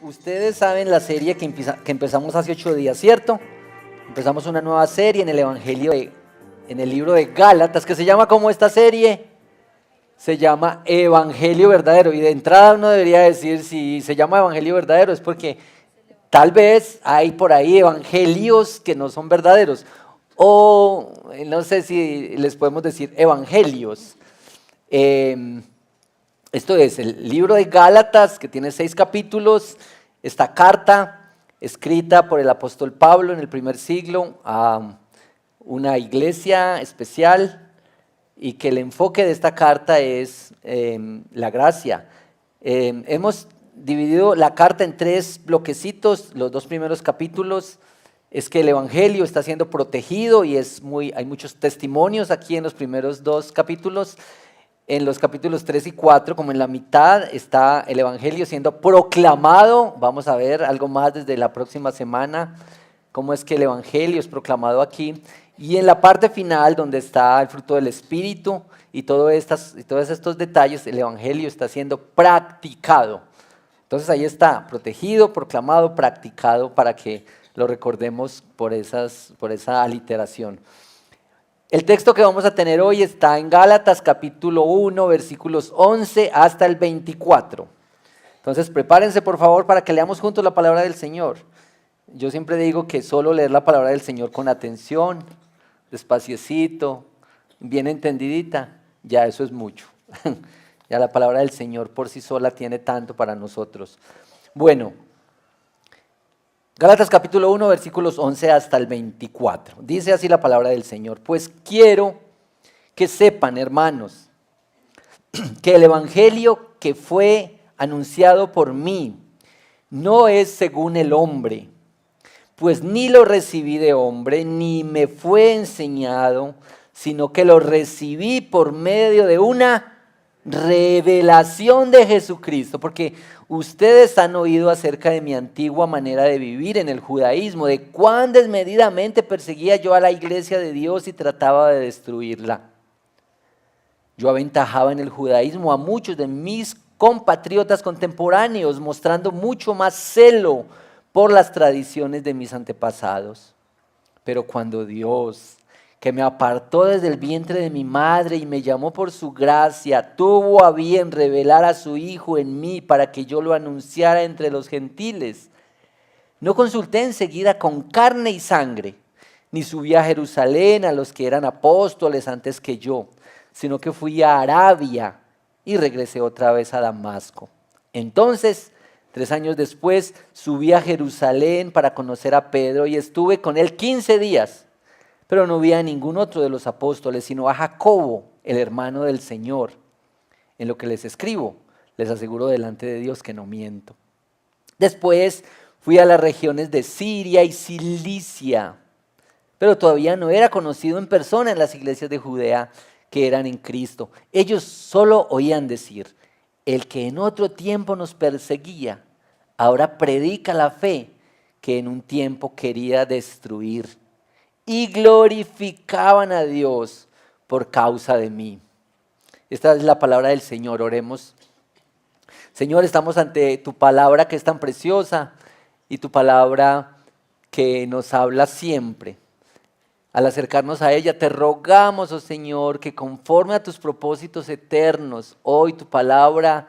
Ustedes saben la serie que empezamos hace 8 días, ¿cierto? Empezamos una nueva serie en el en el libro de Gálatas, que se llama ¿cómo esta serie? Se llama Evangelio Verdadero. Y de entrada uno debería decir, si se llama Evangelio Verdadero es porque tal vez hay por ahí evangelios que no son verdaderos. O no sé si les podemos decir evangelios. Esto es el libro de Gálatas, que tiene 6 capítulos. Esta carta escrita por el apóstol Pablo en el primer siglo a una iglesia especial, y que el enfoque de esta carta es la gracia. Hemos dividido la carta en 3 bloquecitos. Los 2 primeros capítulos es que el evangelio está siendo protegido y hay muchos testimonios aquí en los primeros 2 capítulos. En los capítulos 3 y 4, como en la mitad, está el evangelio siendo proclamado. Vamos a ver algo más desde la próxima semana, cómo es que el evangelio es proclamado aquí. Y en la parte final, donde está el fruto del Espíritu y todos estos detalles, el evangelio está siendo practicado. Entonces ahí está, protegido, proclamado, practicado, para que lo recordemos por esa aliteración. El texto que vamos a tener hoy está en Gálatas capítulo 1, versículos 11 hasta el 24. Entonces prepárense por favor para que leamos juntos la palabra del Señor. Yo siempre digo que solo leer la palabra del Señor con atención, despaciecito, bien entendidita, ya eso es mucho. Ya la palabra del Señor por sí sola tiene tanto para nosotros. Bueno, Gálatas capítulo 1, versículos 11 hasta el 24. Dice así la palabra del Señor: pues quiero que sepan, hermanos, que el evangelio que fue anunciado por mí no es según el hombre, pues ni lo recibí de hombre, ni me fue enseñado, sino que lo recibí por medio de una revelación de Jesucristo. Porque ustedes han oído acerca de mi antigua manera de vivir en el judaísmo, de cuán desmedidamente perseguía yo a la iglesia de Dios y trataba de destruirla. Yo aventajaba en el judaísmo a muchos de mis compatriotas contemporáneos, mostrando mucho más celo por las tradiciones de mis antepasados. Pero cuando Dios, que me apartó desde el vientre de mi madre y me llamó por su gracia, tuvo a bien revelar a su Hijo en mí para que yo lo anunciara entre los gentiles, no consulté enseguida con carne y sangre, ni subí a Jerusalén a los que eran apóstoles antes que yo, sino que fui a Arabia y regresé otra vez a Damasco. Entonces, 3 años después, subí a Jerusalén para conocer a Pedro y estuve con él 15 días. Pero no vi a ningún otro de los apóstoles, sino a Jacobo, el hermano del Señor. En lo que les escribo, les aseguro delante de Dios que no miento. Después fui a las regiones de Siria y Cilicia, pero todavía no era conocido en persona en las iglesias de Judea que eran en Cristo. Ellos solo oían decir: el que en otro tiempo nos perseguía, ahora predica la fe que en un tiempo quería destruir. Y glorificaban a Dios por causa de mí. Esta es la palabra del Señor. Oremos. Señor, estamos ante tu palabra que es tan preciosa y tu palabra que nos habla siempre. Al acercarnos a ella, te rogamos, oh Señor, que conforme a tus propósitos eternos, hoy tu palabra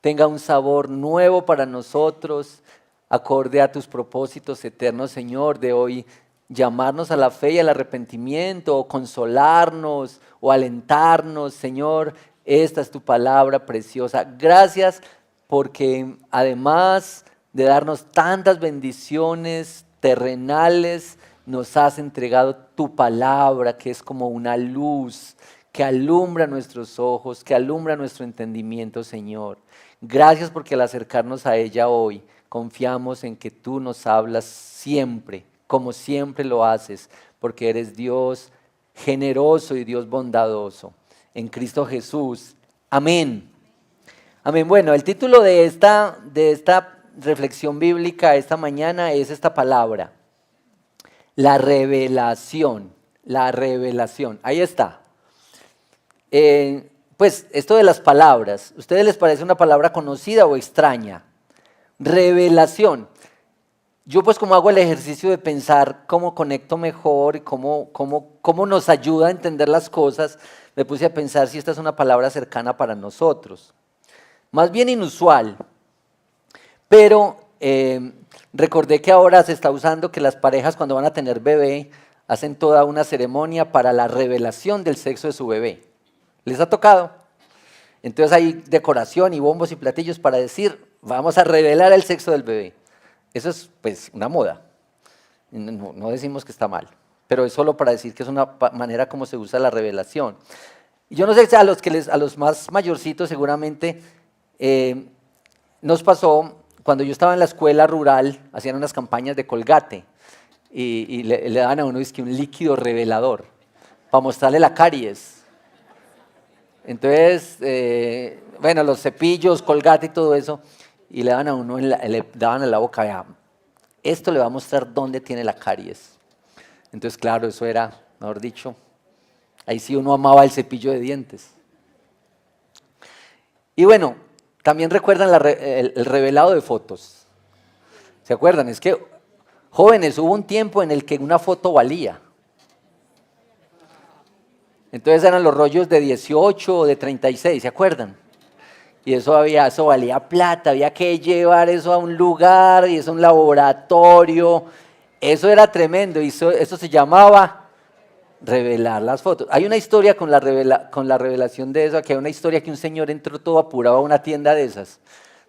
tenga un sabor nuevo para nosotros, acorde a tus propósitos eternos, Señor, de hoy llamarnos a la fe y al arrepentimiento, o consolarnos, o alentarnos. Señor, esta es tu palabra preciosa. Gracias porque además de darnos tantas bendiciones terrenales, nos has entregado tu palabra, que es como una luz que alumbra nuestros ojos, que alumbra nuestro entendimiento, Señor. Gracias porque al acercarnos a ella hoy, confiamos en que tú nos hablas siempre, como siempre lo haces, porque eres Dios generoso y Dios bondadoso. En Cristo Jesús. Amén. Amén. Bueno, el título de esta reflexión bíblica esta mañana es esta palabra: La revelación, la revelación. Ahí está. Pues esto de las palabras, ¿a ustedes les parece una palabra conocida o extraña? Revelación. Yo pues como hago el ejercicio de pensar cómo conecto mejor y cómo nos ayuda a entender las cosas, me puse a pensar si esta es una palabra cercana para nosotros. Más bien inusual, pero recordé que ahora se está usando que las parejas cuando van a tener bebé hacen toda una ceremonia para la revelación del sexo de su bebé. ¿Les ha tocado? Entonces hay decoración y bombos y platillos para decir, vamos a revelar el sexo del bebé. Eso es pues una moda, no decimos que está mal, pero es solo para decir que es una manera como se usa la revelación. Y yo no sé si a los más mayorcitos seguramente nos pasó, cuando yo estaba en la escuela rural, hacían unas campañas de Colgate y le daban a uno un líquido revelador para mostrarle la caries. Entonces, bueno, los cepillos, Colgate y todo eso, y le daban a uno, le daban en la boca, vea, esto le va a mostrar dónde tiene la caries. Entonces, claro, eso era, mejor dicho, ahí sí uno amaba el cepillo de dientes. Y bueno, también recuerdan el revelado de fotos. ¿Se acuerdan? Es que, jóvenes, hubo un tiempo en el que una foto valía. Entonces eran los rollos de 18 o de 36, ¿se acuerdan? Y eso valía plata, había que llevar eso a un lugar y eso a un laboratorio. Eso era tremendo y eso se llamaba revelar las fotos. Hay una historia con la revelación de eso, que hay una historia que un señor entró todo apurado a una tienda de esas,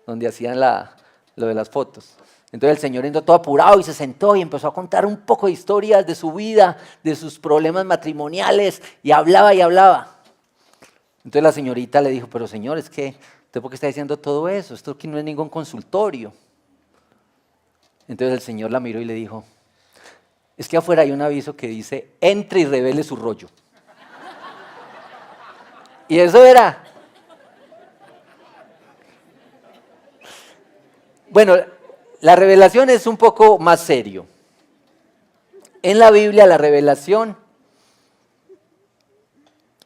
donde hacían lo de las fotos. Entonces el señor entró todo apurado y se sentó y empezó a contar un poco de historias de su vida, de sus problemas matrimoniales, y hablaba y hablaba. Entonces la señorita le dijo, pero señor, es que ¿usted por qué está diciendo todo eso? Esto aquí no es ningún consultorio. Entonces el señor la miró y le dijo, es que afuera hay un aviso que dice, entre y revele su rollo. Y eso era. Bueno, la revelación es un poco más serio. En la Biblia la revelación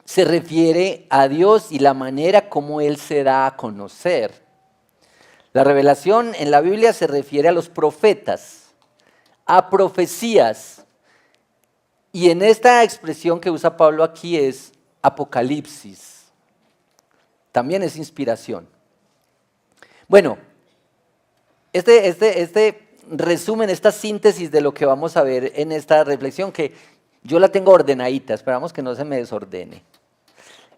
se refiere a Dios y la manera como Él se da a conocer. La revelación en la Biblia se refiere a los profetas, a profecías. Y en esta expresión que usa Pablo aquí es apocalipsis. También es inspiración. Bueno, este resumen, esta síntesis de lo que vamos a ver en esta reflexión, que yo la tengo ordenadita, esperamos que no se me desordene.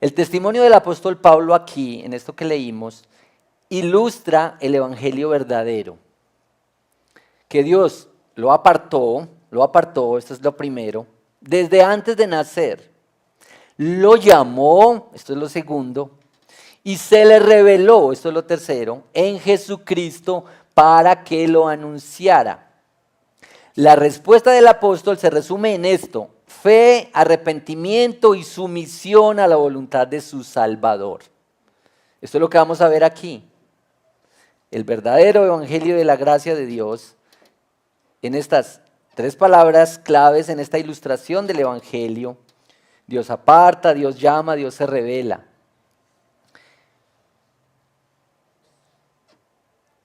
El testimonio del apóstol Pablo aquí, en esto que leímos, ilustra el evangelio verdadero. Que Dios lo apartó, esto es lo primero, desde antes de nacer. Lo llamó, esto es lo segundo, y se le reveló, esto es lo tercero, en Jesucristo para que lo anunciara. La respuesta del apóstol se resume en esto: fe, arrepentimiento y sumisión a la voluntad de su Salvador. Esto es lo que vamos a ver aquí. El verdadero evangelio de la gracia de Dios, en estas tres palabras claves, en esta ilustración del evangelio: Dios aparta, Dios llama, Dios se revela.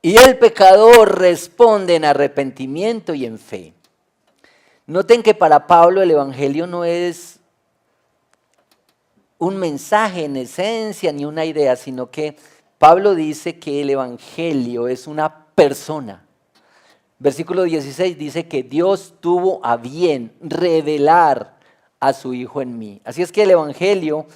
Y el pecador responde en arrepentimiento y en fe. Noten que para Pablo el evangelio no es un mensaje en esencia ni una idea, sino que Pablo dice que el evangelio es una persona. Versículo 16 dice que Dios tuvo a bien revelar a su Hijo en mí. Así es que el evangelio,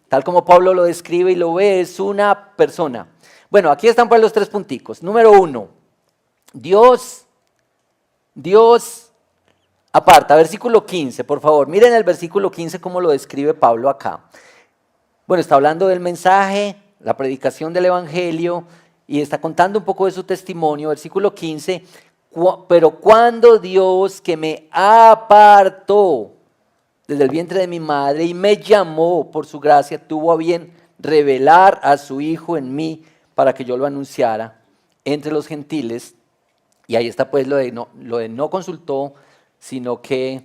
tal como Pablo lo describe y lo ve, es una persona. Bueno, aquí están pues los tres punticos. Número 1, Dios aparta. Versículo 15, por favor. Miren el versículo 15 cómo lo describe Pablo acá. Bueno, está hablando del mensaje, la predicación del evangelio, y está contando un poco de su testimonio. Versículo 15, pero cuando Dios, que me apartó desde el vientre de mi madre y me llamó por su gracia, tuvo a bien revelar a su Hijo en mí para que yo lo anunciara entre los gentiles. Y ahí está pues lo de no consultó sino que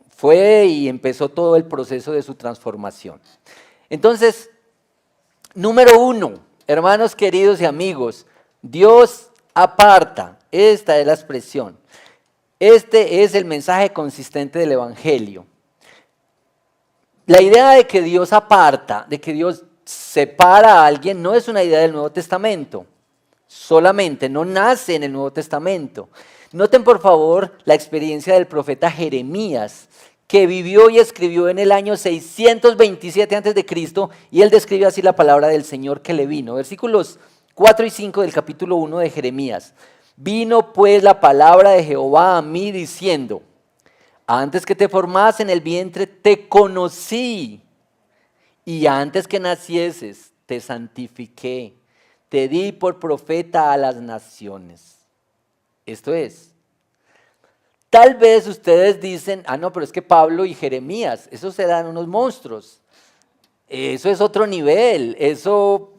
fue y empezó todo el proceso de su transformación. Entonces, número 1, hermanos queridos y amigos, Dios aparta, esta es la expresión. Este es el mensaje consistente del Evangelio. La idea de que Dios aparta, de que Dios separa a alguien, no es una idea del Nuevo Testamento. Solamente, no nace en el Nuevo Testamento. Noten por favor la experiencia del profeta Jeremías, que vivió y escribió en el año 627 a.C. y él describe así la palabra del Señor que le vino. Versículos 4 y 5 del capítulo 1 de Jeremías. Vino pues la palabra de Jehová a mí diciendo: antes que te formase en el vientre te conocí, y antes que nacieses te santifiqué, te di por profeta a las naciones. Esto es, tal vez ustedes dicen, no, pero es que Pablo y Jeremías, esos eran unos monstruos, eso es otro nivel, eso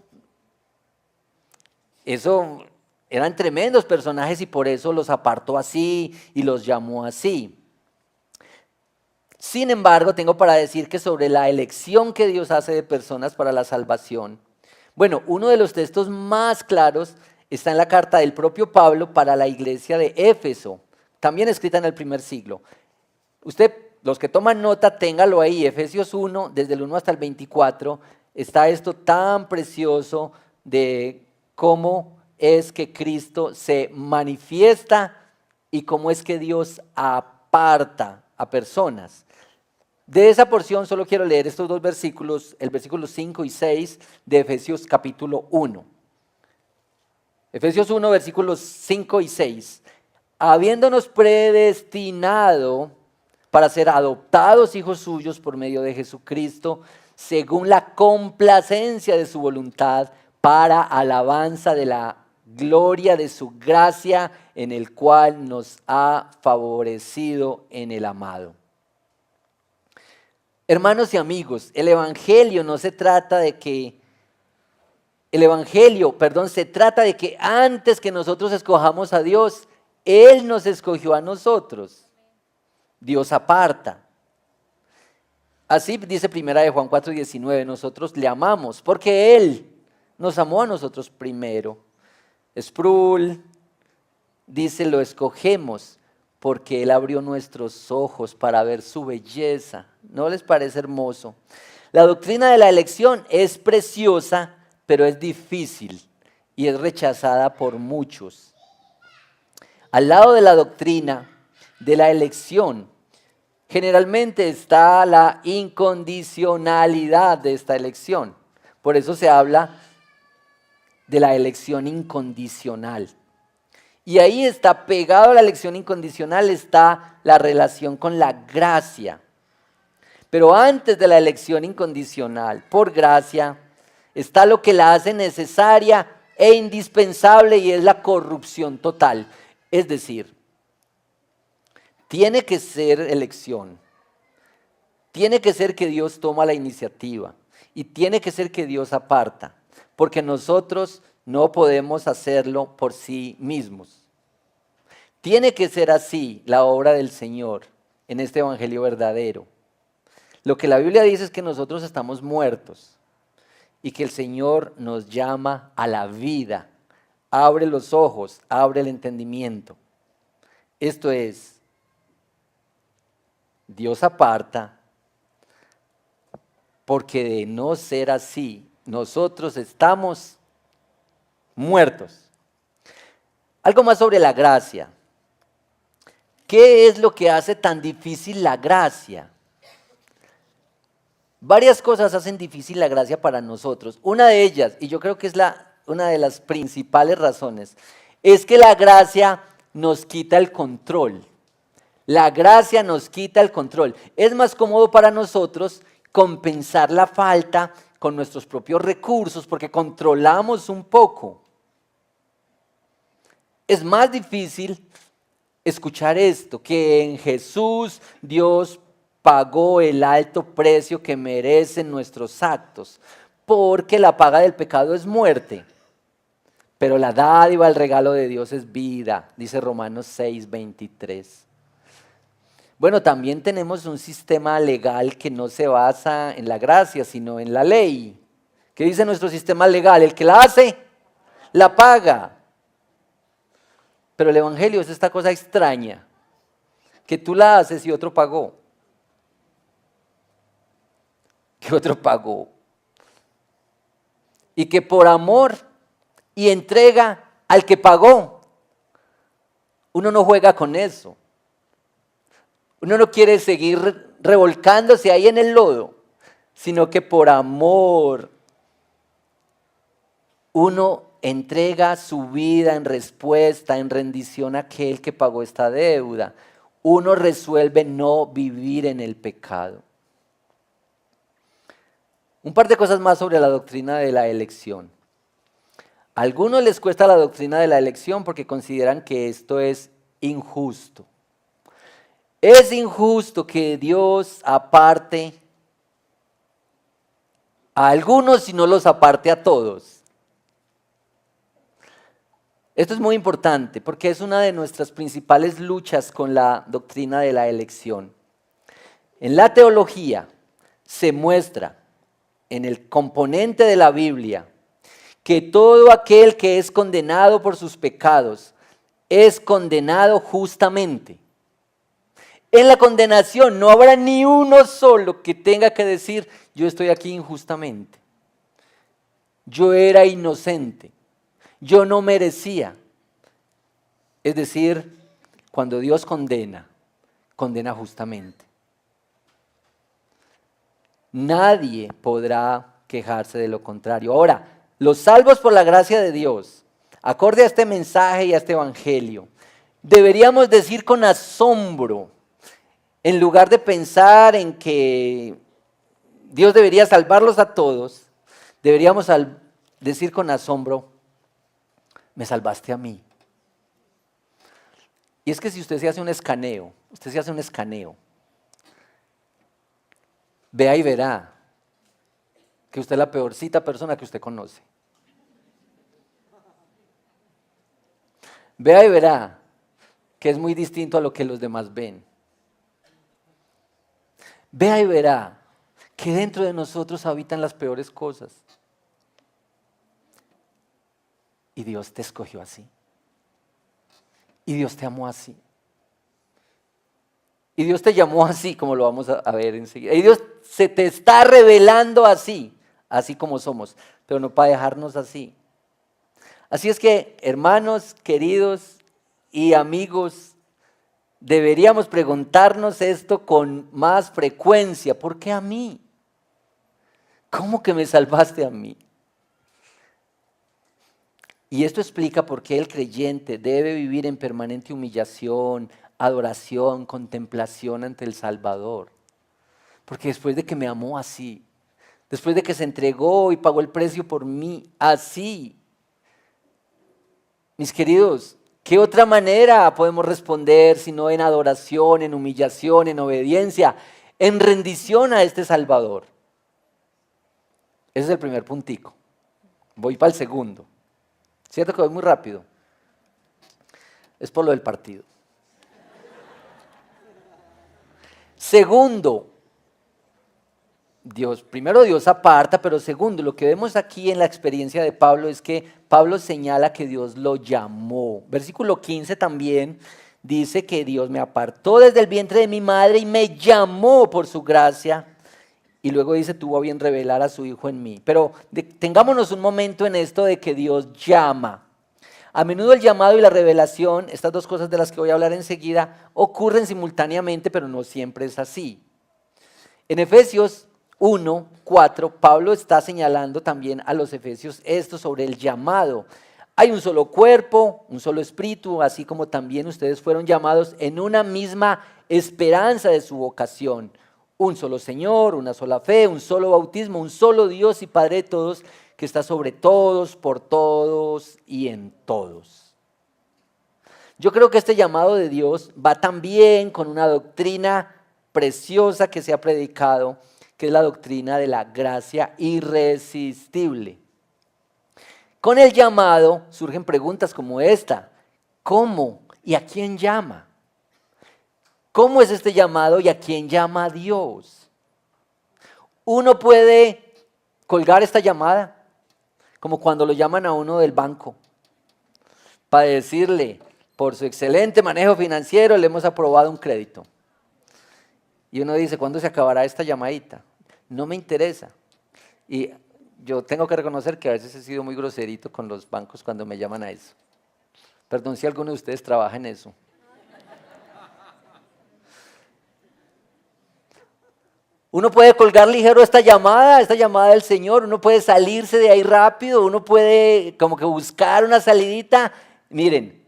eran tremendos personajes y por eso los apartó así y los llamó así. Sin embargo, tengo para decir que sobre la elección que Dios hace de personas para la salvación, bueno, uno de los textos más claros está en la carta del propio Pablo para la iglesia de Éfeso, también escrita en el primer siglo. Usted, los que toman nota, téngalo ahí, Efesios 1, desde el 1 hasta el 24, está esto tan precioso de cómo es que Cristo se manifiesta y cómo es que Dios aparta a personas. De esa porción solo quiero leer estos dos versículos, el versículo 5 y 6 de Efesios capítulo 1. Efesios 1, versículos 5 y 6. Habiéndonos predestinado para ser adoptados hijos suyos por medio de Jesucristo, según la complacencia de su voluntad, para alabanza de la gloria de su gracia, en el cual nos ha favorecido en el amado. Hermanos y amigos, se trata de que antes que nosotros escojamos a Dios, Él nos escogió a nosotros. Dios aparta. Así dice primera de Juan 4:19, nosotros le amamos porque Él nos amó a nosotros primero. Sproul dice, lo escogemos porque Él abrió nuestros ojos para ver su belleza. ¿No les parece hermoso? La doctrina de la elección es preciosa, pero es difícil y es rechazada por muchos. Al lado de la doctrina de la elección, generalmente está la incondicionalidad de esta elección. Por eso se habla de la elección incondicional. Y ahí está, pegado a la elección incondicional, está la relación con la gracia. Pero antes de la elección incondicional, por gracia, está lo que la hace necesaria e indispensable y es la corrupción total. Es decir, tiene que ser elección, tiene que ser que Dios toma la iniciativa y tiene que ser que Dios aparta, porque nosotros no podemos hacerlo por sí mismos. Tiene que ser así la obra del Señor en este evangelio verdadero. Lo que la Biblia dice es que nosotros estamos muertos y que el Señor nos llama a la vida. Abre los ojos, abre el entendimiento. Esto es, Dios aparta, porque de no ser así, nosotros estamos muertos. Algo más sobre la gracia. ¿Qué es lo que hace tan difícil la gracia? Varias cosas hacen difícil la gracia para nosotros. Una de ellas, y yo creo que es una de las principales razones, es que la gracia nos quita el control. La gracia nos quita el control. Es más cómodo para nosotros compensar la falta con nuestros propios recursos porque controlamos un poco. Es más difícil escuchar esto, que en Jesús Dios pagó el alto precio que merecen nuestros actos, porque la paga del pecado es muerte, pero la dádiva, el regalo de Dios es vida, dice Romanos 6:23. Bueno, también tenemos un sistema legal que no se basa en la gracia, sino en la ley. ¿Qué dice nuestro sistema legal? El que la hace, la paga. Pero el Evangelio es esta cosa extraña, que tú la haces y otro pagó. Que otro pagó. Y que por amor y entrega al que pagó, uno no juega con eso. Uno no quiere seguir revolcándose ahí en el lodo, sino que por amor uno entrega su vida en respuesta, en rendición a aquel que pagó esta deuda. Uno resuelve no vivir en el pecado. Un par de cosas más sobre la doctrina de la elección. A algunos les cuesta la doctrina de la elección porque consideran que esto es injusto. Es injusto que Dios aparte a algunos y no los aparte a todos. Esto es muy importante porque es una de nuestras principales luchas con la doctrina de la elección. En la teología se muestra en el componente de la Biblia que todo aquel que es condenado por sus pecados es condenado justamente. En la condenación no habrá ni uno solo que tenga que decir, yo estoy aquí injustamente. Yo era inocente. Yo no merecía. Es decir, cuando Dios condena, condena justamente. Nadie podrá quejarse de lo contrario. Ahora, los salvos por la gracia de Dios, acorde a este mensaje y a este evangelio, deberíamos decir con asombro, en lugar de pensar en que Dios debería salvarlos a todos, deberíamos decir con asombro, me salvaste a mí. Y es que si usted se hace un escaneo, vea y verá que usted es la peorcita persona que usted conoce. Vea y verá que es muy distinto a lo que los demás ven. Vea y verá que dentro de nosotros habitan las peores cosas. Y Dios te escogió así. Y Dios te amó así. Y Dios te llamó así, como lo vamos a ver enseguida. Y Dios se te está revelando así, así como somos, pero no para dejarnos así. Así es que, hermanos, queridos y amigos, deberíamos preguntarnos esto con más frecuencia. ¿Por qué a mí? ¿Cómo que me salvaste a mí? Y esto explica por qué el creyente debe vivir en permanente humillación, adoración, contemplación ante el Salvador. Porque después de que me amó así, después de que se entregó y pagó el precio por mí así, mis queridos, ¿qué otra manera podemos responder sino en adoración, en humillación, en obediencia, en rendición a este Salvador? Ese es el primer puntico. Voy para el segundo. ¿Cierto que voy muy rápido? Es por lo del partido. Segundo, primero Dios aparta, pero segundo, lo que vemos aquí en la experiencia de Pablo es que Pablo señala que Dios lo llamó. Versículo 15 también dice que Dios me apartó desde el vientre de mi madre y me llamó por su gracia. Y luego dice, tuvo a bien revelar a su Hijo en mí. Pero tengámonos un momento en esto de que Dios llama. A menudo el llamado y la revelación, estas dos cosas de las que voy a hablar enseguida, ocurren simultáneamente, pero no siempre es así. En Efesios 1:4, Pablo está señalando también a los efesios esto sobre el llamado. Hay un solo cuerpo, un solo espíritu, así como también ustedes fueron llamados en una misma esperanza de su vocación. Un solo Señor, una sola fe, un solo bautismo, un solo Dios y Padre de todos, que está sobre todos, por todos y en todos. Yo creo que este llamado de Dios va también con una doctrina preciosa que se ha predicado, que es la doctrina de la gracia irresistible. Con el llamado surgen preguntas como esta: ¿cómo y a quién llama? ¿Cómo es este llamado y a quién llama Dios? Uno puede colgar esta llamada, como cuando lo llaman a uno del banco, para decirle, por su excelente manejo financiero le hemos aprobado un crédito. Y uno dice, ¿cuándo se acabará esta llamadita? No me interesa. Y yo tengo que reconocer que a veces he sido muy groserito con los bancos cuando me llaman a eso. Perdón si alguno de ustedes trabaja en eso. Uno puede colgar ligero esta llamada del Señor, uno puede salirse de ahí rápido, uno puede como que buscar una salidita. Miren,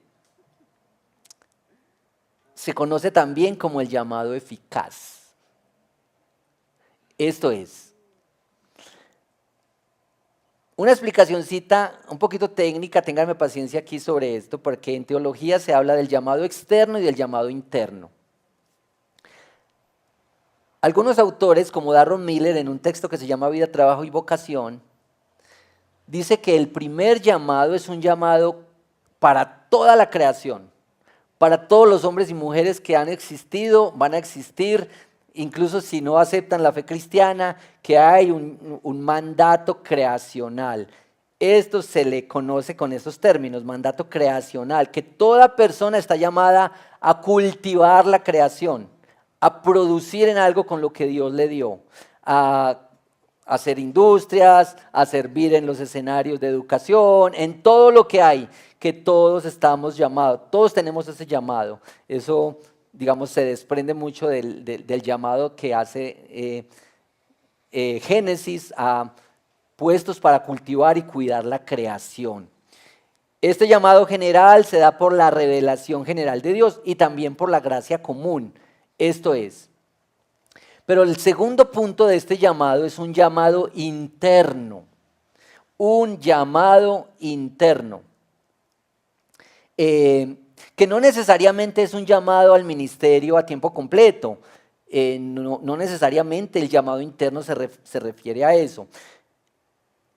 se conoce también como el llamado eficaz. Esto es una explicacioncita un poquito técnica, ténganme paciencia aquí sobre esto, porque en teología se habla del llamado externo y del llamado interno. Algunos autores, como Darron Miller, en un texto que se llama Vida, Trabajo y Vocación, dice que el primer llamado es un llamado para toda la creación, para todos los hombres y mujeres que han existido, van a existir, incluso si no aceptan la fe cristiana, que hay un mandato creacional. Esto se le conoce con estos términos, mandato creacional, que toda persona está llamada a cultivar la creación, a producir en algo con lo que Dios le dio, a hacer industrias, a servir en los escenarios de educación, en todo lo que hay, que todos estamos llamados, todos tenemos ese llamado. Eso, digamos, se desprende mucho del llamado que hace Génesis a puestos para cultivar y cuidar la creación. Este llamado general se da por la revelación general de Dios y también por la gracia común. Esto es. Pero el segundo punto de este llamado es un llamado interno. Un llamado interno. Que no necesariamente es un llamado al ministerio a tiempo completo. No necesariamente el llamado interno se refiere a eso.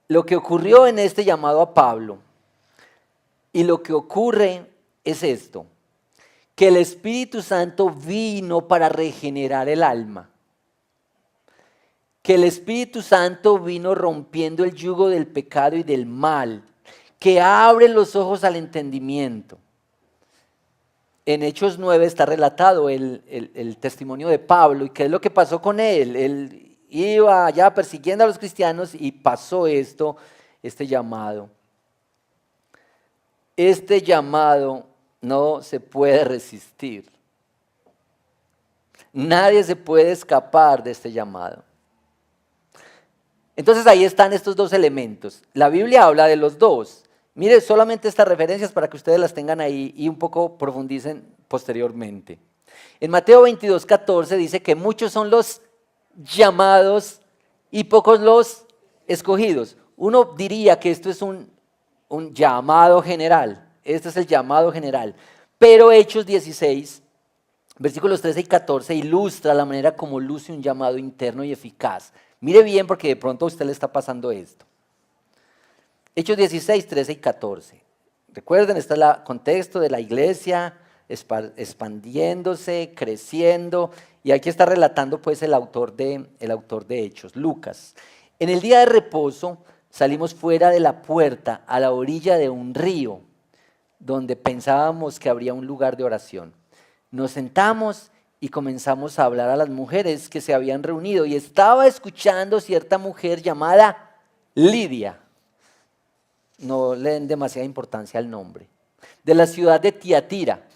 Lo que ocurrió en este llamado a Pablo y lo que ocurre es esto, que el Espíritu Santo vino para regenerar el alma, que el Espíritu Santo vino rompiendo el yugo del pecado y del mal, que abre los ojos al entendimiento. En Hechos 9 está relatado el testimonio de Pablo y qué es lo que pasó con él. Él iba allá persiguiendo a los cristianos y pasó este llamado. Este llamado no se puede resistir. Nadie se puede escapar de este llamado. Entonces ahí están estos dos elementos. La Biblia habla de los dos. Mire, solamente estas referencias para que ustedes las tengan ahí y un poco profundicen posteriormente. En Mateo 22:14 dice que muchos son los llamados y pocos los escogidos. Uno diría que esto es un llamado general. Este es el llamado general. Pero Hechos 16, versículos 13 y 14 ilustra la manera como luce un llamado interno y eficaz. Mire bien porque de pronto a usted le está pasando esto. Hechos 16, 13 y 14. Recuerden, está el contexto de la iglesia expandiéndose, creciendo, y aquí está relatando pues el autor de Hechos, Lucas. En el día de reposo salimos fuera de la puerta a la orilla de un río, donde pensábamos que habría un lugar de oración. Nos sentamos y comenzamos a hablar a las mujeres que se habían reunido, y estaba escuchando cierta mujer llamada Lidia. No le den demasiada importancia al nombre, de la ciudad de Tiatira,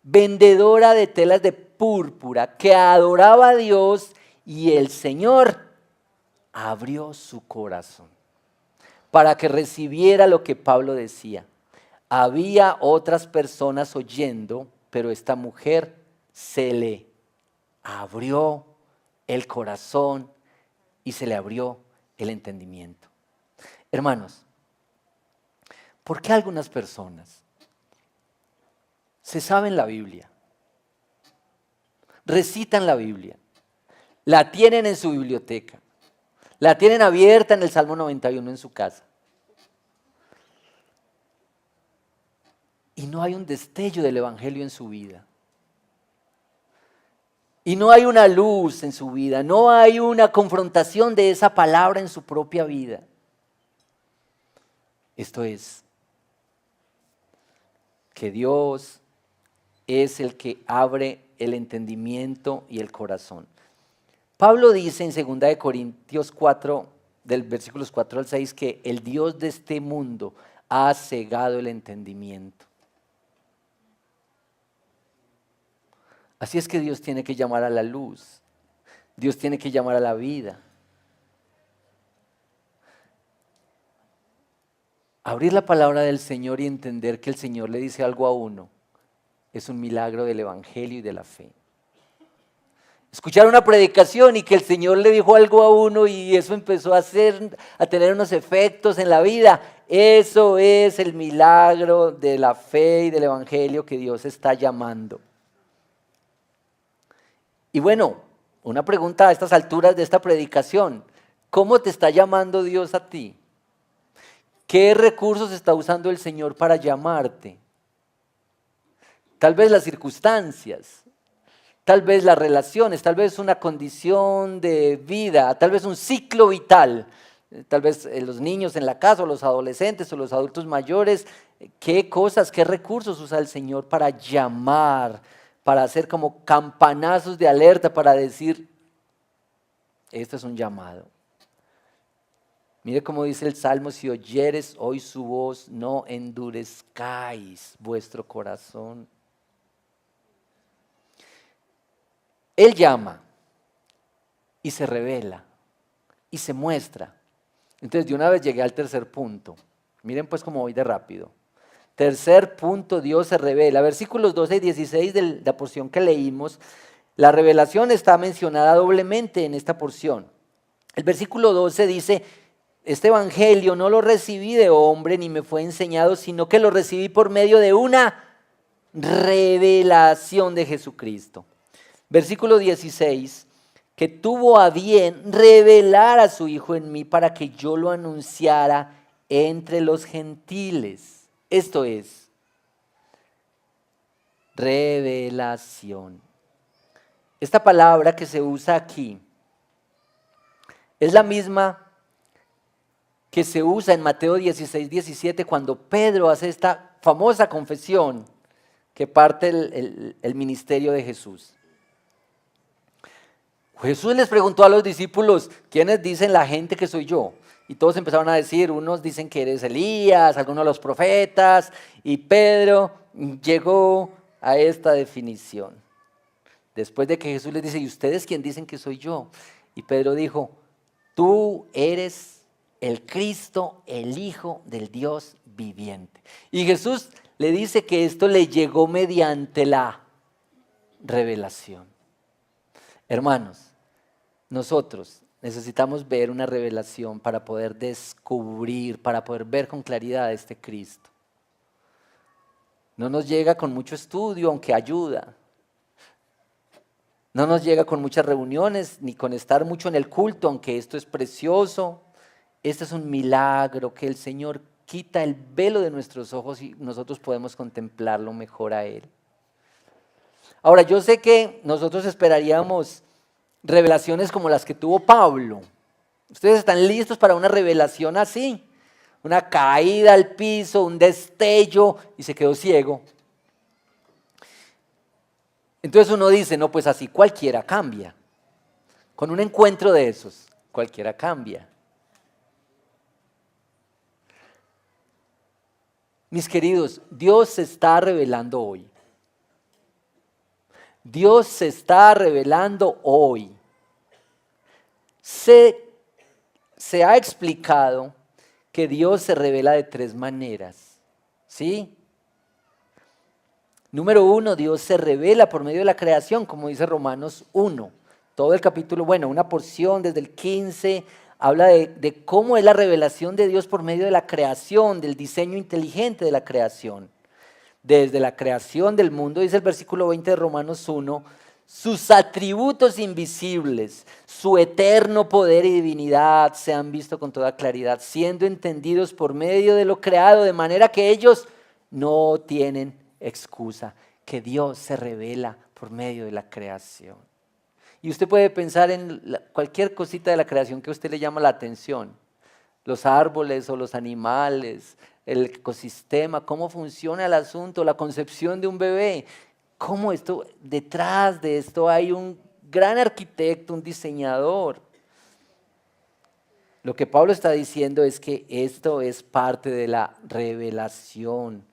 vendedora de telas de púrpura, que adoraba a Dios, y el Señor abrió su corazón para que recibiera lo que Pablo decía. Había otras personas oyendo, pero esta mujer se le abrió el corazón y se le abrió el entendimiento. Hermanos, ¿por qué algunas personas se saben la Biblia, recitan la Biblia, la tienen en su biblioteca, la tienen abierta en el Salmo 91 en su casa, y no hay un destello del Evangelio en su vida? y no hay una luz en su vida, no hay una confrontación de esa palabra en su propia vida. Esto es que Dios es el que abre el entendimiento y el corazón. Pablo dice en 2 Corintios 4, del versículos 4 al 6, que el Dios de este mundo ha cegado el entendimiento. Así es que Dios tiene que llamar a la luz, Dios tiene que llamar a la vida. Abrir la palabra del Señor y entender que el Señor le dice algo a uno es un milagro del Evangelio y de la fe. Escuchar una predicación y que el Señor le dijo algo a uno y eso empezó a tener unos efectos en la vida, eso es el milagro de la fe y del Evangelio que Dios está llamando. Y bueno, una pregunta a estas alturas de esta predicación: ¿cómo te está llamando Dios a ti? ¿Qué recursos está usando el Señor para llamarte? Tal vez las circunstancias, tal vez las relaciones, tal vez una condición de vida, tal vez un ciclo vital, tal vez los niños en la casa o los adolescentes o los adultos mayores. ¿Qué cosas, qué recursos usa el Señor para llamar, para hacer como campanazos de alerta, para decir, esto es un llamado? Mire cómo dice el Salmo: si oyeres hoy su voz, no endurezcáis vuestro corazón. Él llama y se revela y se muestra. Entonces de una vez llegué al tercer punto. Miren pues cómo voy de rápido. Tercer punto: Dios se revela. Versículos 12 y 16 de la porción que leímos, la revelación está mencionada doblemente en esta porción. El versículo 12 dice: este evangelio no lo recibí de hombre ni me fue enseñado, sino que lo recibí por medio de una revelación de Jesucristo. Versículo 16, que tuvo a bien revelar a su Hijo en mí para que yo lo anunciara entre los gentiles. Esto es revelación. Esta palabra que se usa aquí es la misma que se usa en Mateo 16, 17, cuando Pedro hace esta famosa confesión que parte el ministerio de Jesús. Jesús les preguntó a los discípulos: ¿quiénes dicen la gente que soy yo? Y todos empezaron a decir, unos dicen que eres Elías, algunos de los profetas, y Pedro llegó a esta definición. Después de que Jesús les dice: ¿y ustedes quién dicen que soy yo? Y Pedro dijo: tú eres el Cristo, el Hijo del Dios viviente. Y Jesús le dice que esto le llegó mediante la revelación. Hermanos, nosotros necesitamos ver una revelación para poder descubrir, para poder ver con claridad a este Cristo. No nos llega con mucho estudio, aunque ayuda. No nos llega con muchas reuniones, ni con estar mucho en el culto, aunque esto es precioso. Este es un milagro que el Señor quita el velo de nuestros ojos y nosotros podemos contemplarlo mejor a Él. Ahora, yo sé que nosotros esperaríamos revelaciones como las que tuvo Pablo. ¿Ustedes están listos para una revelación así? Una caída al piso, un destello y se quedó ciego. Entonces uno dice, no, pues así cualquiera cambia. Con un encuentro de esos, cualquiera cambia. Mis queridos, Dios se está revelando hoy. Dios se está revelando hoy. Se ha explicado que Dios se revela de tres maneras. ¿Sí? Número 1, Dios se revela por medio de la creación, como dice Romanos 1. Todo el capítulo, bueno, una porción desde el 15, habla de cómo es la revelación de Dios por medio de la creación, del diseño inteligente de la creación. Desde la creación del mundo, dice el versículo 20 de Romanos 1, sus atributos invisibles, su eterno poder y divinidad se han visto con toda claridad, siendo entendidos por medio de lo creado, de manera que ellos no tienen excusa, que Dios se revela por medio de la creación. Y usted puede pensar en cualquier cosita de la creación que a usted le llama la atención. Los árboles o los animales, el ecosistema, cómo funciona el asunto, la concepción de un bebé. Cómo esto, detrás de esto hay un gran arquitecto, un diseñador. Lo que Pablo está diciendo es que esto es parte de la revelación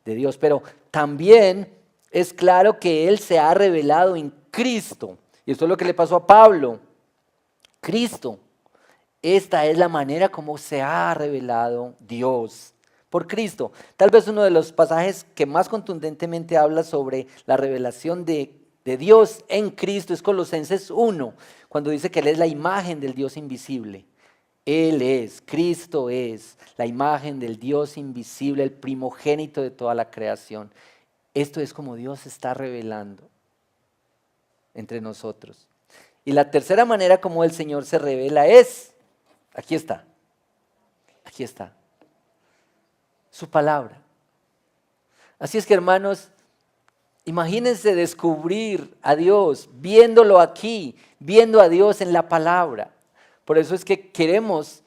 de Dios, pero también es claro que Él se ha revelado en Cristo. Y esto es lo que le pasó a Pablo. Cristo. Esta es la manera como se ha revelado Dios por Cristo. Tal vez uno de los pasajes que más contundentemente habla sobre la revelación de Dios en Cristo es Colosenses 1, cuando dice que Él es la imagen del Dios invisible. Él es, Cristo es la imagen del Dios invisible, el primogénito de toda la creación. Esto es como Dios se está revelando entre nosotros. Y la tercera manera como el Señor se revela es, aquí está, su palabra. Así es que, hermanos, imagínense descubrir a Dios, viéndolo aquí, viendo a Dios en la palabra. Por eso es que queremos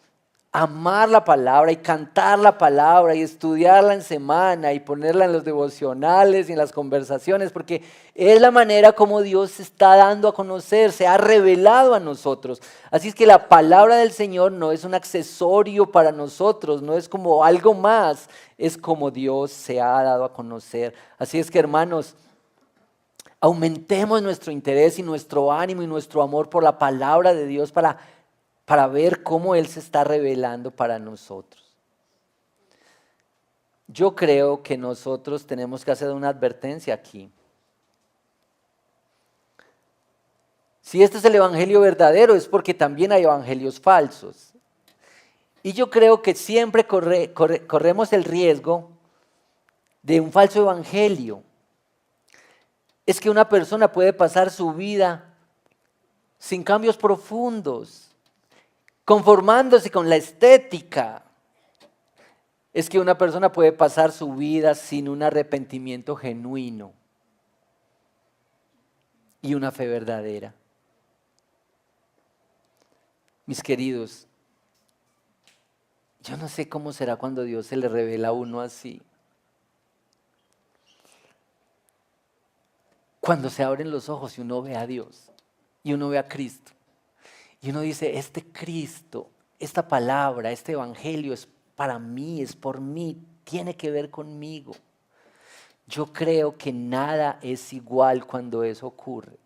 amar la palabra y cantar la palabra y estudiarla en semana y ponerla en los devocionales y en las conversaciones, porque es la manera como Dios se está dando a conocer, se ha revelado a nosotros. Así es que la palabra del Señor no es un accesorio para nosotros, no es como algo más, es como Dios se ha dado a conocer. Así es que, hermanos, aumentemos nuestro interés y nuestro ánimo y nuestro amor por la palabra de Dios para ver cómo Él se está revelando para nosotros. Yo creo que nosotros tenemos que hacer una advertencia aquí. Si este es el evangelio verdadero es porque también hay evangelios falsos. Y yo creo que siempre corremos el riesgo de un falso evangelio. Es que una persona puede pasar su vida sin cambios profundos, conformándose con la estética. Es que una persona puede pasar su vida sin un arrepentimiento genuino y una fe verdadera. Mis queridos, yo no sé cómo será cuando Dios se le revela a uno así. Cuando se abren los ojos y uno ve a Dios y uno ve a Cristo. Y uno dice, este Cristo, esta palabra, este evangelio es para mí, es por mí, tiene que ver conmigo. Yo creo que nada es igual cuando eso ocurre.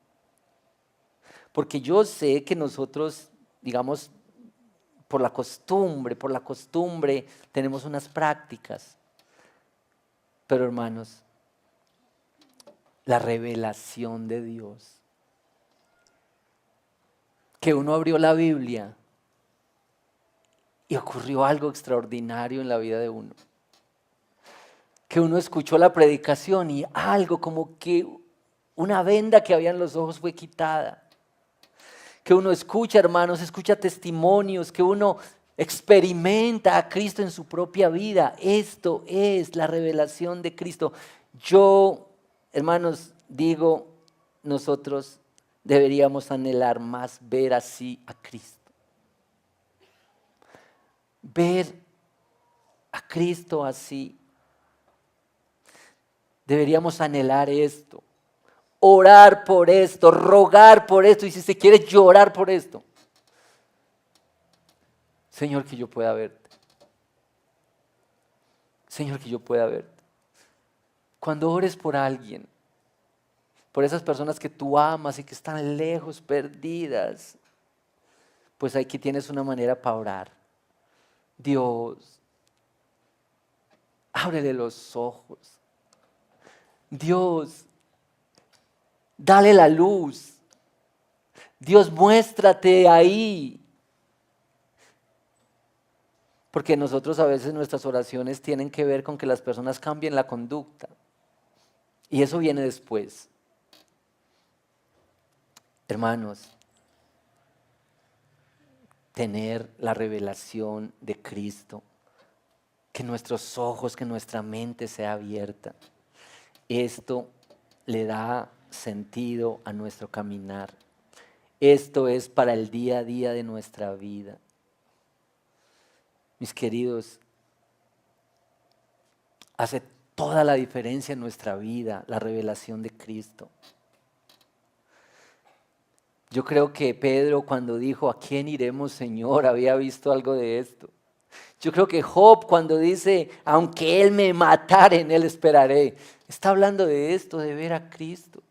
Porque yo sé que nosotros, digamos, por la costumbre, tenemos unas prácticas. Pero hermanos, la revelación de Dios, que uno abrió la Biblia y ocurrió algo extraordinario en la vida de uno. Que uno escuchó la predicación y algo como que una venda que había en los ojos fue quitada. Que uno escucha, hermanos, escucha testimonios, que uno experimenta a Cristo en su propia vida. Esto es la revelación de Cristo. Yo, hermanos, digo, nosotros deberíamos anhelar más ver así a Cristo. Ver a Cristo así. Deberíamos anhelar esto, orar por esto, rogar por esto y si se quiere llorar por esto. Señor, que yo pueda verte. Señor, que yo pueda verte. Cuando ores por alguien, por esas personas que tú amas y que están lejos, perdidas, pues aquí tienes una manera para orar. Dios, ábrele los ojos. Dios, dale la luz. Dios, muéstrate ahí. Porque nosotros a veces nuestras oraciones tienen que ver con que las personas cambien la conducta. Y eso viene después. Hermanos, tener la revelación de Cristo, que nuestros ojos, que nuestra mente sea abierta. Esto le da sentido a nuestro caminar. Esto es para el día a día de nuestra vida. Mis queridos, hace toda la diferencia en nuestra vida la revelación de Cristo. Yo creo que Pedro, cuando dijo, ¿a quién iremos, Señor?, había visto algo de esto. Yo creo que Job, cuando dice, aunque Él me matare, en Él esperaré, está hablando de esto, de ver a Cristo.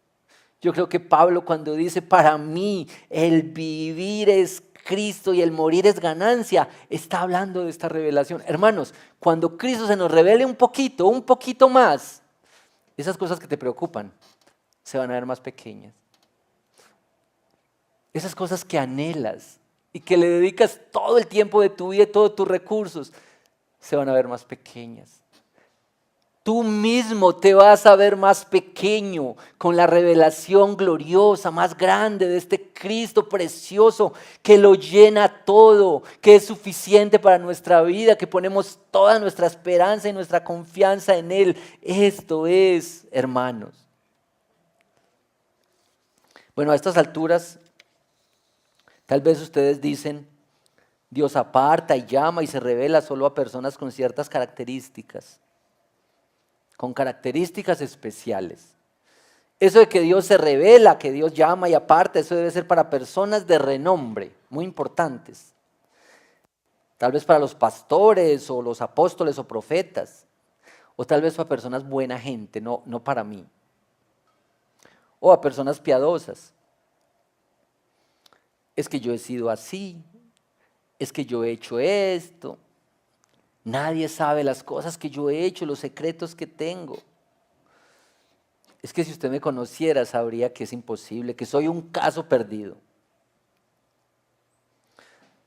Yo creo que Pablo, cuando dice, para mí el vivir es Cristo y el morir es ganancia, está hablando de esta revelación. Hermanos, cuando Cristo se nos revele un poquito más, esas cosas que te preocupan se van a ver más pequeñas. Esas cosas que anhelas y que le dedicas todo el tiempo de tu vida y todos tus recursos, se van a ver más pequeñas. Tú mismo te vas a ver más pequeño con la revelación gloriosa, más grande de este Cristo precioso que lo llena todo, que es suficiente para nuestra vida, que ponemos toda nuestra esperanza y nuestra confianza en Él. Esto es, hermanos. Bueno, a estas alturas, tal vez ustedes dicen, Dios aparta y llama y se revela solo a personas con ciertas características. Con características especiales. Eso de que Dios se revela, que Dios llama y aparta, eso debe ser para personas de renombre, muy importantes. Tal vez para los pastores o los apóstoles o profetas, o tal vez para personas buena gente, no para mí. O a personas piadosas. Es que yo he sido así, es que yo he hecho esto. Nadie sabe las cosas que yo he hecho, los secretos que tengo. Es que si usted me conociera, sabría que es imposible, que soy un caso perdido.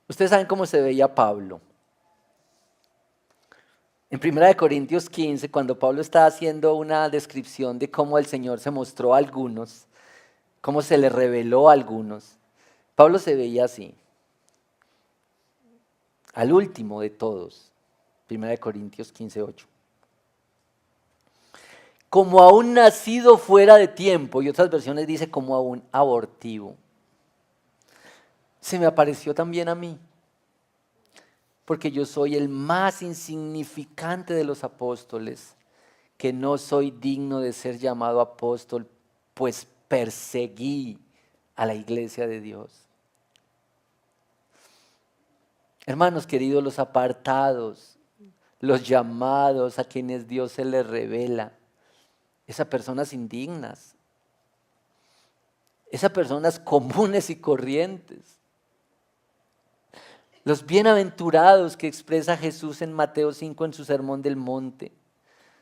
Ustedes saben cómo se veía Pablo. En 1 Corintios 15, cuando Pablo está haciendo una descripción de cómo el Señor se mostró a algunos, cómo se le reveló a algunos, Pablo se veía así. Al último de todos. 1 Corintios 15:8. Como a un nacido fuera de tiempo, y otras versiones dice como a un abortivo. Se me apareció también a mí, porque yo soy el más insignificante de los apóstoles, que no soy digno de ser llamado apóstol, pues perseguí a la iglesia de Dios. Hermanos queridos, los apartados, los llamados a quienes Dios se les revela, esas personas indignas, esas personas comunes y corrientes, los bienaventurados que expresa Jesús en Mateo 5 en su Sermón del Monte,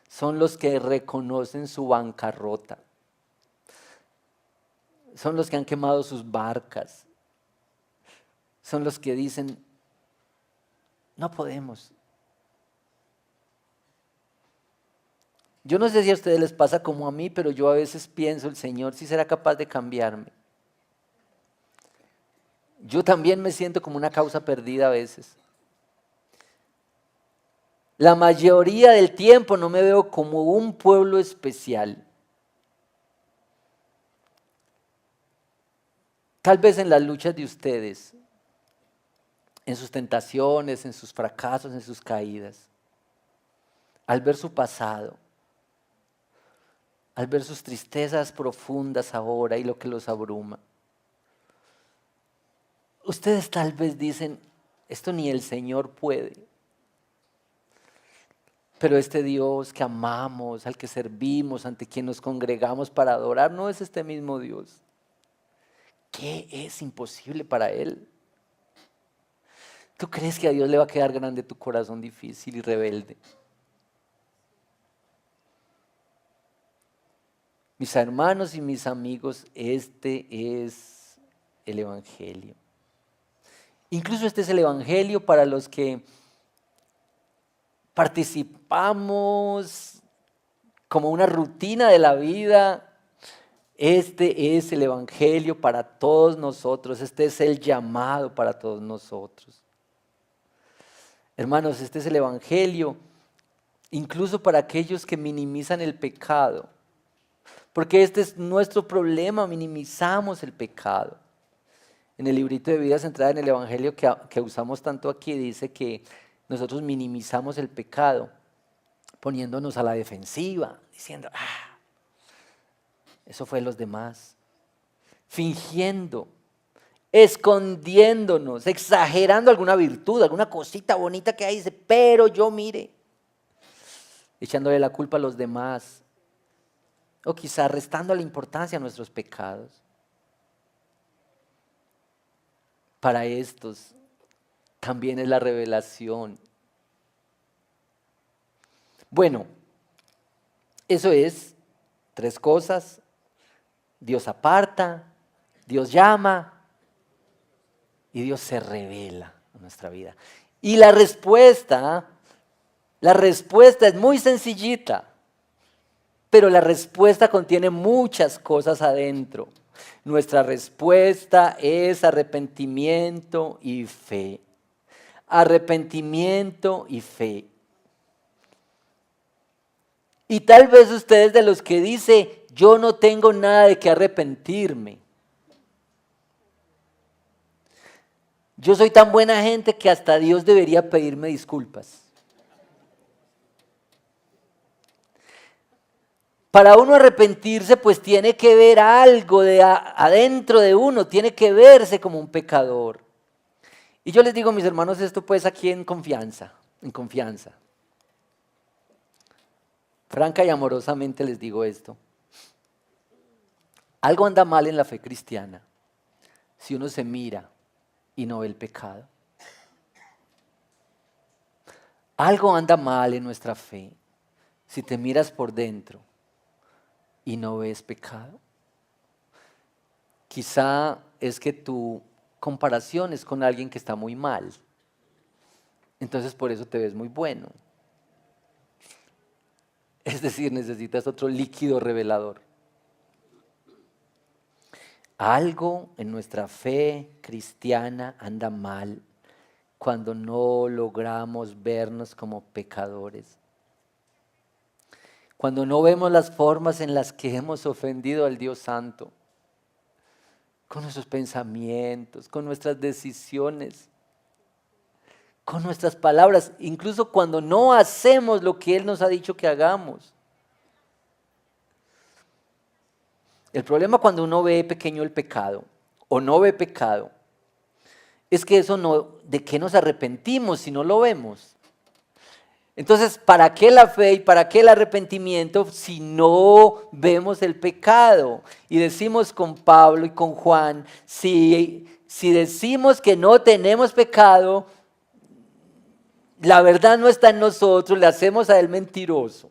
son los que reconocen su bancarrota, son los que han quemado sus barcas, son los que dicen, no podemos. Yo no sé si a ustedes les pasa como a mí, pero yo a veces pienso, el Señor sí será capaz de cambiarme. Yo también me siento como una causa perdida a veces. La mayoría del tiempo no me veo como un pueblo especial. Tal vez en las luchas de ustedes, en sus tentaciones, en sus fracasos, en sus caídas, al ver su pasado, al ver sus tristezas profundas ahora y lo que los abruma. Ustedes tal vez dicen, esto ni el Señor puede. Pero este Dios que amamos, al que servimos, ante quien nos congregamos para adorar, no es este mismo Dios. ¿Qué es imposible para Él? ¿Tú crees que a Dios le va a quedar grande tu corazón difícil y rebelde? Mis hermanos y mis amigos, este es el Evangelio. Incluso este es el Evangelio para los que participamos como una rutina de la vida. Este es el Evangelio para todos nosotros. Este es el llamado para todos nosotros. Hermanos, este es el Evangelio incluso para aquellos que minimizan el pecado. Porque este es nuestro problema, minimizamos el pecado. En el librito de vida centrada en el Evangelio que usamos tanto aquí, dice que nosotros minimizamos el pecado poniéndonos a la defensiva, diciendo, eso fue de los demás, fingiendo, escondiéndonos, exagerando alguna virtud, alguna cosita bonita que hay, dice, pero yo mire, echándole la culpa a los demás, o quizá restando la importancia a nuestros pecados. Para estos también es la revelación. Bueno, eso es 3 cosas. Dios aparta, Dios llama y Dios se revela en nuestra vida. Y la respuesta es muy sencillita, pero la respuesta contiene muchas cosas adentro. Nuestra respuesta es arrepentimiento y fe. Arrepentimiento y fe. Y tal vez ustedes de los que dice, yo no tengo nada de qué arrepentirme. Yo soy tan buena gente que hasta Dios debería pedirme disculpas. Para uno arrepentirse, pues tiene que ver algo de adentro de uno, tiene que verse como un pecador. Y yo les digo, mis hermanos, esto pues aquí en confianza, en confianza. Franca y amorosamente les digo esto. Algo anda mal en la fe cristiana si uno se mira y no ve el pecado. Algo anda mal en nuestra fe si te miras por dentro y no ves pecado. Quizá es que tu comparación es con alguien que está muy mal. Entonces por eso te ves muy bueno. Es decir, necesitas otro líquido revelador. Algo en nuestra fe cristiana anda mal cuando no logramos vernos como pecadores. Cuando no vemos las formas en las que hemos ofendido al Dios Santo, con nuestros pensamientos, con nuestras decisiones, con nuestras palabras, incluso cuando no hacemos lo que Él nos ha dicho que hagamos. El problema cuando uno ve pequeño el pecado o no ve pecado es que eso no, ¿de qué nos arrepentimos si no lo vemos? Entonces, ¿para qué la fe y para qué el arrepentimiento si no vemos el pecado? Y decimos con Pablo y con Juan, si decimos que no tenemos pecado, la verdad no está en nosotros, le hacemos a él mentiroso.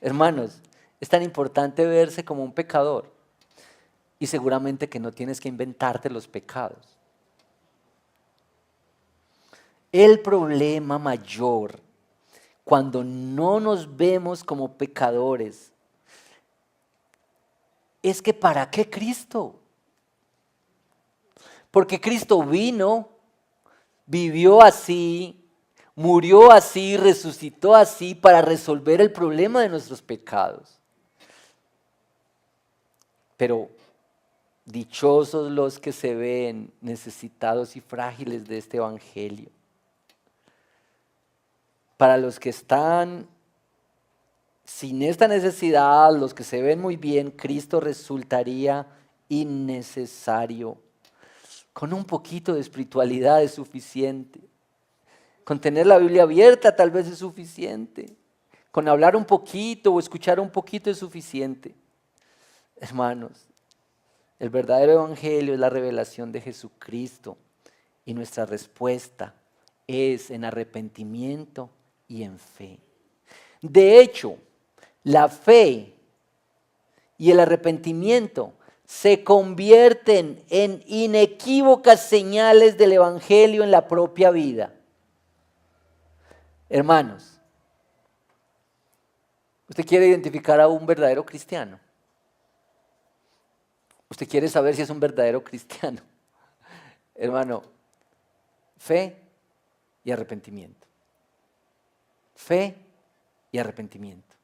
Hermanos, es tan importante verse como un pecador y seguramente que no tienes que inventarte los pecados. El problema mayor cuando no nos vemos como pecadores es que ¿para qué Cristo? Porque Cristo vino, vivió así, murió así, resucitó así para resolver el problema de nuestros pecados. Pero dichosos los que se ven necesitados y frágiles de este evangelio. Para los que están sin esta necesidad, los que se ven muy bien, Cristo resultaría innecesario. Con un poquito de espiritualidad es suficiente. Con tener la Biblia abierta tal vez es suficiente. Con hablar un poquito o escuchar un poquito es suficiente. Hermanos, el verdadero evangelio es la revelación de Jesucristo y nuestra respuesta es en arrepentimiento y en fe. De hecho, la fe y el arrepentimiento se convierten en inequívocas señales del evangelio en la propia vida. Hermanos, ¿usted quiere identificar a un verdadero cristiano? ¿Usted quiere saber si es un verdadero cristiano? Hermano, fe y arrepentimiento. Fe y arrepentimiento.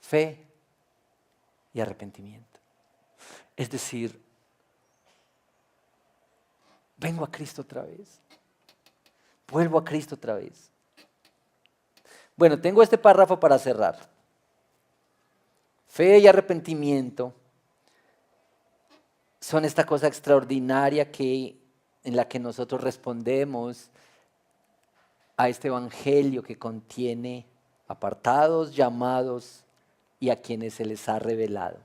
Fe y arrepentimiento. Es decir, vengo a Cristo otra vez. Vuelvo a Cristo otra vez. Bueno, tengo este párrafo para cerrar. Fe y arrepentimiento son esta cosa extraordinaria en la que nosotros respondemos a este evangelio que contiene apartados, llamados y a quienes se les ha revelado.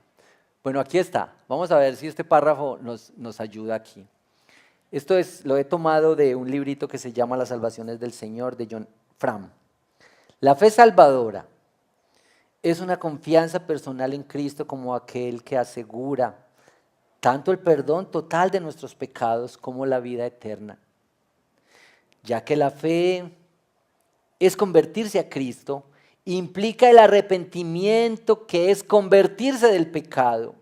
Bueno, aquí está. Vamos a ver si este párrafo nos ayuda aquí. Esto lo he tomado de un librito que se llama Las Salvaciones del Señor, de John Fram. La fe salvadora es una confianza personal en Cristo como aquel que asegura tanto el perdón total de nuestros pecados como la vida eterna. Ya que la fe es convertirse a Cristo, implica el arrepentimiento, que es convertirse del pecado.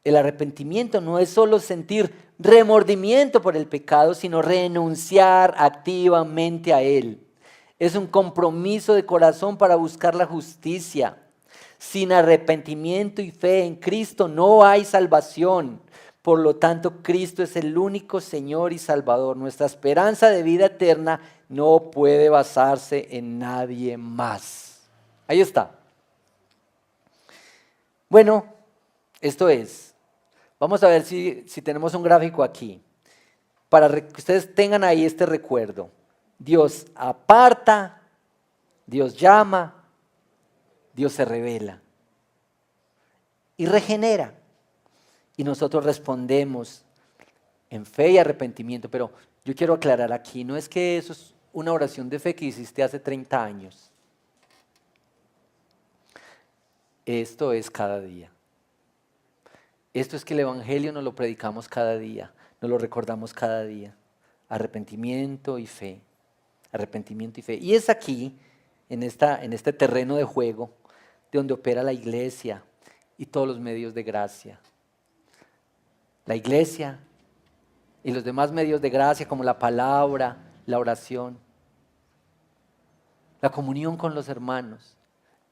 El arrepentimiento no es solo sentir remordimiento por el pecado, sino renunciar activamente a él. Es un compromiso de corazón para buscar la justicia. Sin arrepentimiento y fe en Cristo no hay salvación. Por lo tanto, Cristo es el único Señor y Salvador. Nuestra esperanza de vida eterna no puede basarse en nadie más. Ahí está. Bueno, esto es. Vamos a ver si tenemos un gráfico aquí, para que ustedes tengan ahí este recuerdo. Dios aparta, Dios llama, Dios se revela y regenera. Y nosotros respondemos en fe y arrepentimiento. Pero yo quiero aclarar aquí, no es que eso es una oración de fe que hiciste hace 30 años. Esto es cada día. Esto es que el evangelio nos lo predicamos cada día, nos lo recordamos cada día. Arrepentimiento y fe. Arrepentimiento y fe. Y es aquí, en este terreno de juego, de donde opera la iglesia y todos los medios de gracia. La iglesia y los demás medios de gracia, como la palabra, la oración, la comunión con los hermanos.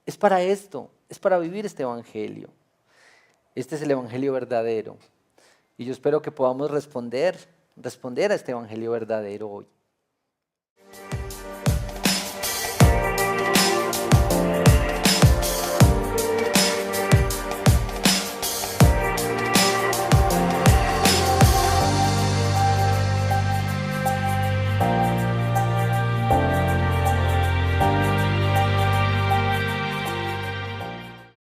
Es para esto, es para vivir este evangelio. Este es el evangelio verdadero. Y yo espero que podamos responder a este evangelio verdadero hoy.